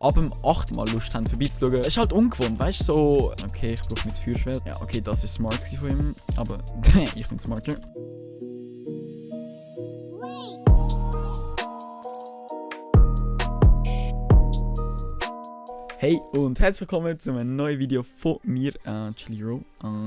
ab dem 8. Mal Lust haben, vorbeizuschauen. Es ist halt ungewohnt, weißt du, so... Okay, ich brauche mein Feuerschwert. Ja, okay, das ist smart von ihm, aber ich bin smarter. Hey und herzlich willkommen zu einem neuen Video von mir, Chilliro.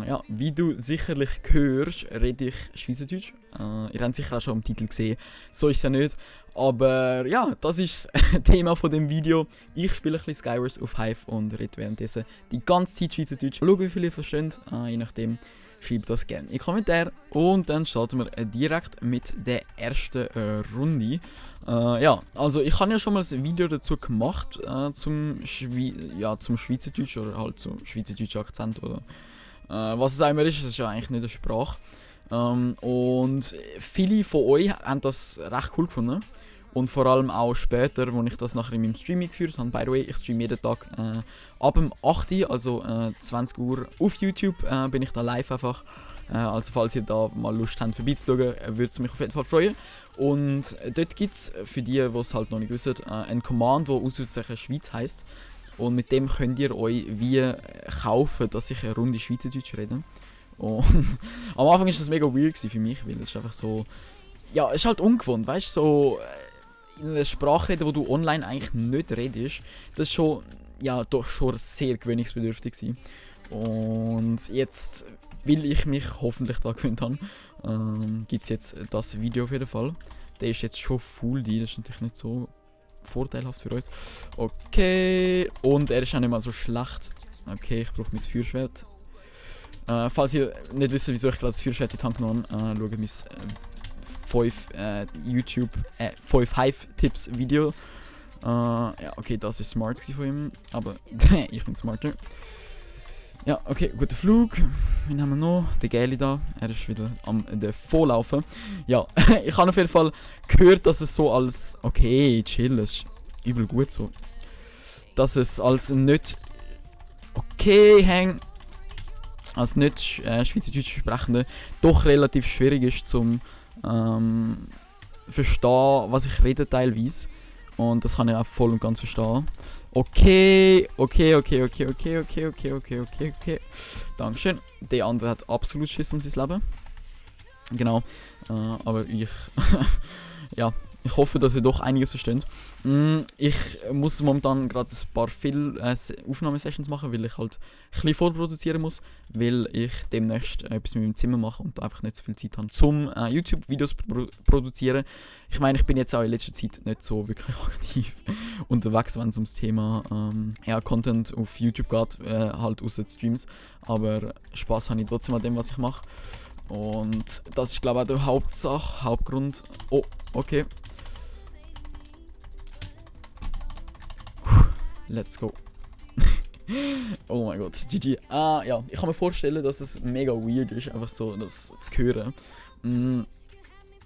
Ja, wie du sicherlich hörst, rede ich Schweizerdeutsch. Ihr habt sicher auch schon im Titel gesehen, so ist es ja nicht. Aber ja, das ist das Thema von dem Video. Ich spiele ein bisschen Skywars auf Hive und rede währenddessen die ganze Zeit Schweizerdeutsch. Schaut, wie viele ihr versteht, je nachdem. Schreibt das gerne in die Kommentare und dann starten wir direkt mit der ersten Runde. Ja, also ich habe ja schon mal ein Video dazu gemacht zum Schweizerdeutsch oder halt zum schweizerdeutschen Akzent oder was es auch immer ist. Das ist ja eigentlich nicht eine Sprache. Und viele von euch haben das recht cool gefunden. Und vor allem auch später, als ich das nachher in meinem Stream geführt habe. By the way, ich streame jeden Tag ab dem 8 Uhr, also 20 Uhr auf YouTube, bin ich da live einfach. Also falls ihr da mal Lust habt vorbeizuschauen, würde es mich auf jeden Fall freuen. Und dort gibt es, für die, die es halt noch nicht wissen, ein Command, der Ausrufezeichen Schweiz heisst. Und mit dem könnt ihr euch wie kaufen, dass ich eine Runde Schweizerdeutsch rede. Und am Anfang war das mega weird für mich, weil es ist einfach so... Ja, es ist halt ungewohnt, weißt du, so... in einer Sprache reden, wo du online eigentlich nicht redest, das ist schon, ja, doch schon sehr gewöhnungsbedürftig gewesen. Und jetzt, weil ich mich hoffentlich da gewöhnt habe, gibt es jetzt das Video auf jeden Fall. Der ist jetzt schon full, das ist natürlich nicht so vorteilhaft für uns. Okay, und er ist auch nicht mal so schlecht. Okay, ich brauche mein Feuerschwert. Falls ihr nicht wisst, wieso ich gerade das Feuerschwert in die Hand genommen habe, schaut mein 5 Hive-Tipps Video. Ja, okay, das ist smart von ihm, aber ich bin smarter. Ja, okay, guter Flug. Wen haben wir noch? Der Geli da. Er ist wieder am Vorlaufen. Ja, ich habe auf jeden Fall gehört, dass es so als... Okay, chill, es ist übel gut so. Dass es als nicht... Okay, als nicht Schweizerdeutsch Sprechende doch relativ schwierig ist zum... verstehen, was ich rede teilweise. Und das kann ich auch voll und ganz verstehen. Okay. Dankeschön. Der andere hat absolut Schiss um sein Leben. Genau. Aber ich... ja, ich hoffe, dass ihr doch einiges versteht. Ich muss momentan gerade ein paar viele Aufnahmesessions machen, weil ich halt ein bisschen vorproduzieren muss, weil ich demnächst etwas mit meinem Zimmer mache und einfach nicht so viel Zeit habe, zum YouTube-Videos produzieren. Ich meine, ich bin jetzt auch in letzter Zeit nicht so wirklich aktiv unterwegs, wenn es ums Thema Content auf YouTube geht, halt aus den Streams. Aber Spaß habe ich trotzdem an dem, was ich mache. Und das ist, glaube ich, auch der Hauptgrund. Oh, okay. Let's go. Oh mein Gott, GG. Ja, ich kann mir vorstellen, dass es mega weird ist, einfach so das zu hören.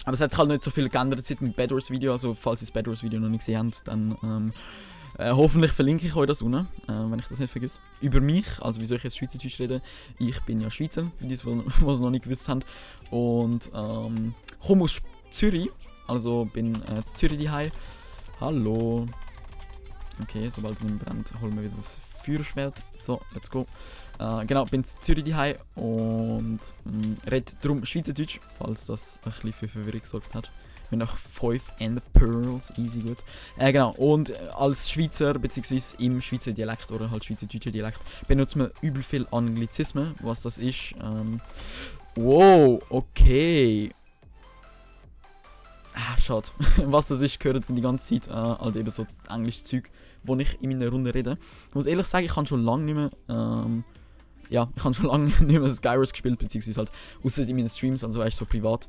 Aber es hat sich halt nicht so viel geändert seit dem Bed Wars Video, also falls ihr das Bed Wars Video noch nicht gesehen habt, dann hoffentlich verlinke ich euch das unten, wenn ich das nicht vergesse. Über mich, also wieso ich jetzt Schweizerdeutsch rede. Ich bin ja Schweizer, für die, die es noch nicht gewusst haben. Und komme aus Zürich, also bin in Zürich daheim. Hallo. Okay, sobald man brennt, holen wir wieder das Feuerschwert. So, let's go. Genau, bin in Zürich daheim und rede darum Schweizerdeutsch, falls das ein bisschen für Verwirrung gesorgt hat. Wir haben noch 5 Ender Pearls, easy gut. Genau, und als Schweizer, beziehungsweise im Schweizer Dialekt oder halt schweizerdeutscher Dialekt, benutzen wir übel viel Anglizismen. Was das ist, wow, okay. Schade. Was das ist, gehört die ganze Zeit halt eben so englisches Zeug, wo ich in meiner Runde rede. Ich muss ehrlich sagen, ich habe schon lange nicht mehr, ich habe schon lange nicht mehr Skywars gespielt, beziehungsweise halt außer in meinen Streams, also weißt so privat.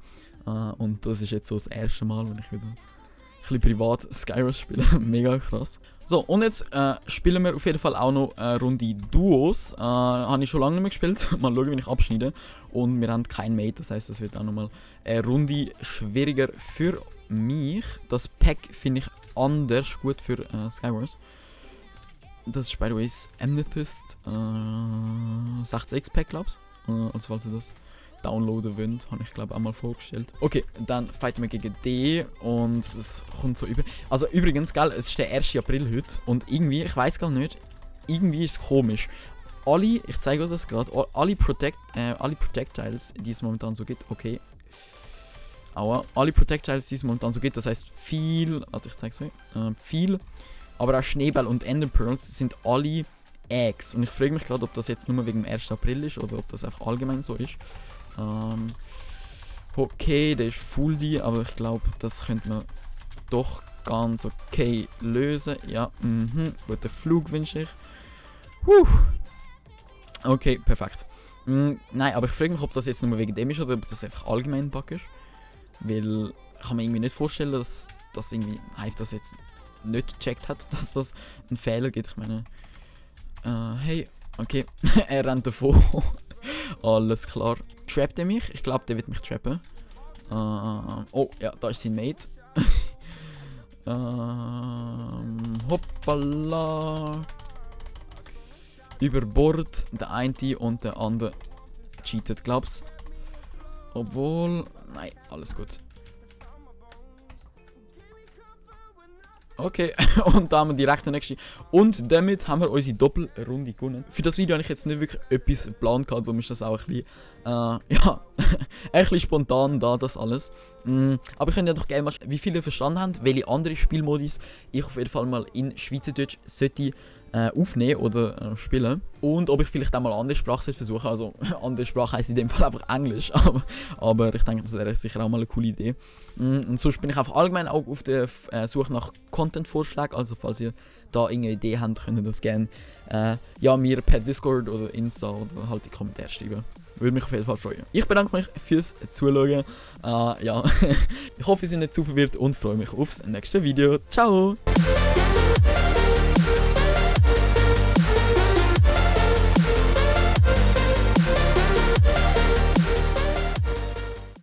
Und das ist jetzt so das erste Mal, wo ich wieder ein bisschen privat Skywars spiele. Mega krass. So, und jetzt spielen wir auf jeden Fall auch noch eine Runde Duos. Habe ich schon lange nicht mehr gespielt. Mal schauen, wie ich abschneide. Und wir haben kein Mate, das heisst, das wird auch nochmal eine Runde schwieriger für mich. Das Pack finde ich anders gut für Skywars. Das ist by the way das Amethyst 60x Pack, glaube ich. Also falls ihr das downloaden wollt. Habe ich glaube auch mal vorgestellt. Okay, dann fighten wir gegen D und es kommt so über. Also übrigens, gell, es ist der 1. April heute und irgendwie, ich weiß gar nicht, irgendwie ist es komisch. Ich zeige euch das gerade, alle Projectiles, die es momentan so gibt, okay. Aua, alle Projectiles, die es momentan so gibt, das heißt viel, also ich zeige es euch, viel, aber auch Schneeball und Enderpearls sind alle Eggs. Und ich frage mich gerade, ob das jetzt nur wegen dem 1. April ist oder ob das einfach allgemein so ist. Okay, der ist Full D, aber ich glaube, das könnte man doch ganz okay lösen. Ja, guten Flug wünsche ich. Okay, perfekt. Nein, aber ich frage mich, ob das jetzt nur wegen dem ist oder ob das einfach allgemein ein Bug ist. Weil ich kann mir irgendwie nicht vorstellen, dass irgendwie Hive das jetzt nicht gecheckt hat, dass das einen Fehler gibt. Ich meine, hey, okay, er rennt davon. Alles klar. Trappt er mich? Ich glaube, der wird mich trappen. Oh, ja, da ist sein Mate. Hoppala. Über Bord. Der eine und der andere cheatet, glaub's. Obwohl. Nein, alles gut. Okay, und da haben wir direkt den nächsten. Und damit haben wir unsere Doppelrunde gewonnen. Für das Video habe ich jetzt nicht wirklich etwas geplant gehabt, darum ist das auch ein bisschen, ja, ein bisschen spontan da, das alles. Aber ich könnte ja doch gerne mal, wie viele verstanden haben, welche andere Spielmodis ich auf jeden Fall mal in Schweizerdeutsch sollte aufnehmen oder spielen. Und ob ich vielleicht auch mal eine andere Sprache versuchen sollte. Also, andere Sprache heisst in dem Fall einfach Englisch. Aber ich denke, das wäre sicher auch mal eine coole Idee. Und sonst bin ich einfach allgemein auch auf der Suche nach Content-Vorschlägen. Also, falls ihr da irgendeine Idee habt, könnt ihr das gerne ja, mir per Discord oder Insta oder halt in die Kommentare schreiben. Würde mich auf jeden Fall freuen. Ich bedanke mich fürs Zuschauen. Ja. Ich hoffe, ihr seid nicht zu verwirrt und freue mich aufs nächste Video. Ciao!